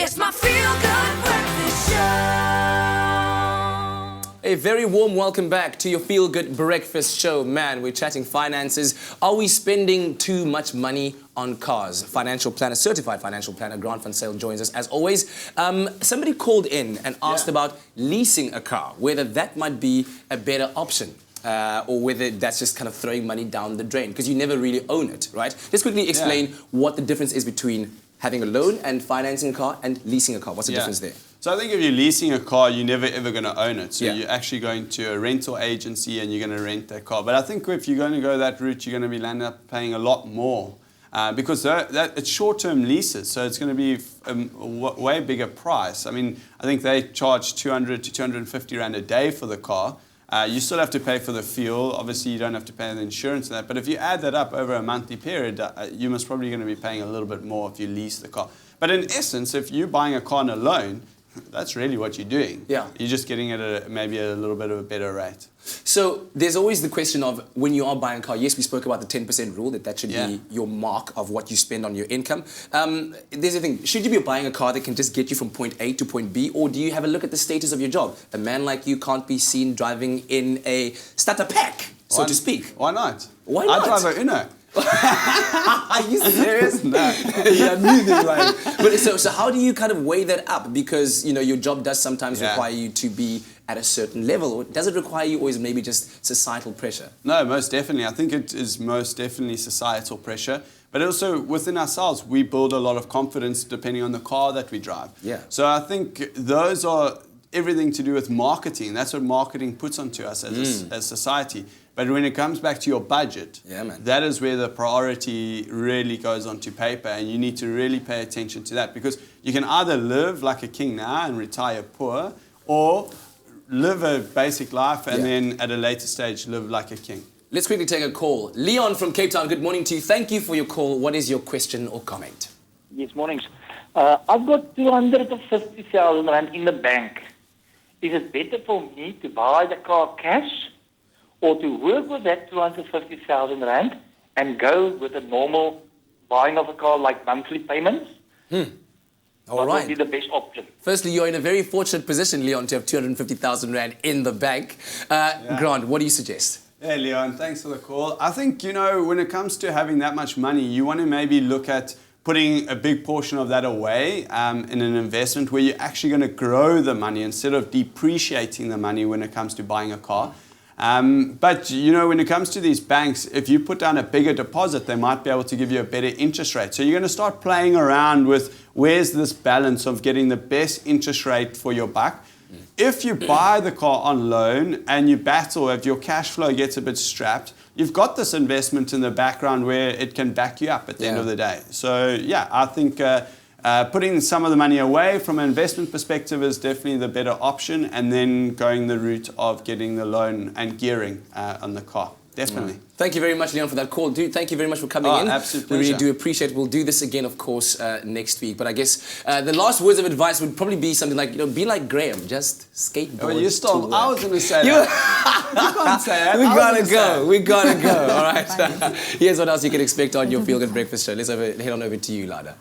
It's my feel-good breakfast show. A very warm welcome back to your Feel Good Breakfast Show. Man, we're chatting finances. Are we spending too much money on cars? Certified financial planner Grant van Zyl joins us as always. Somebody called in and asked about leasing a car, whether that might be a better option. Or whether that's just kind of throwing money down the drain, because you never really own it, right? Let's quickly explain what the difference is between having a loan and financing a car and leasing a car. What's the difference there? So I think if you're leasing a car, you're never ever going to own it. So you're actually going to a rental agency and you're going to rent that car. But I think if you're going to go that route, you're going to be landing up paying a lot more because it's short-term leases. So it's going to be a way bigger price. I mean, I think they charge 200 to 250 Rand a day for the car. You still have to pay for the fuel. Obviously, you don't have to pay the insurance and that. But if you add that up over a monthly period, you're most probably going to be paying a little bit more if you lease the car. But in essence, if you're buying a car on a loan, that's really what you're doing. Yeah. You're just getting it at maybe a little bit of a better rate. So there's always the question of when you are buying a car, yes, we spoke about the 10% rule, that should be your mark of what you spend on your income. There's the thing, should you be buying a car that can just get you from point A to point B, or do you have a look at the status of your job? A man like you can't be seen driving in a starter pack, so to speak. Why not? Why not? I drive a Uno. Are you serious? No. Yeah, neither, right? But so how do you kind of weigh that up? Because, you know, your job does sometimes require you to be at a certain level. Or does it require you always maybe just societal pressure? No, most definitely. I think it is most definitely societal pressure. But also within ourselves, we build a lot of confidence depending on the car that we drive. Yeah. So I think those are everything to do with marketing. That's what marketing puts onto us as society. But when it comes back to your budget, that is where the priority really goes onto paper, and you need to really pay attention to that, because you can either live like a king now and retire poor, or live a basic life and then at a later stage live like a king. Let's quickly take a call. Leon from Cape Town, good morning to you. Thank you for your call. What is your question or comment? Yes, mornings. I've got 250,000 Rand in the bank. Is it better for me to buy the car cash, or to work with that 250,000 Rand and go with a normal buying of a car like monthly payments? All what right. would be the best option? Firstly, you're in a very fortunate position, Leon, to have 250,000 Rand in the bank. Grant, what do you suggest? Yeah, Leon, thanks for the call. I think, you know, when it comes to having that much money, you want to maybe look at putting a big portion of that away in an investment where you're actually going to grow the money instead of depreciating the money when it comes to buying a car. But, you know, when it comes to these banks, if you put down a bigger deposit, they might be able to give you a better interest rate. So you're going to start playing around with where's this balance of getting the best interest rate for your buck. If you buy the car on loan and you battle, if your cash flow gets a bit strapped, you've got this investment in the background where it can back you up at the end of the day. So, yeah, I think putting some of the money away from an investment perspective is definitely the better option, and then going the route of getting the loan and gearing on the car. Definitely. Thank you very much, Leon, for that call. Thank you very much for coming in. Absolute We pleasure. really do appreciate it. We'll do this again, of course, next week. But I guess the last words of advice would probably be something like, you know, be like Graham, just skateboard. Oh, you stole. I was going to say that. You can't say that. We gotta go. All right. Here's what else you can expect on your Feel Good Breakfast Show. Let's head on over to you, Lada.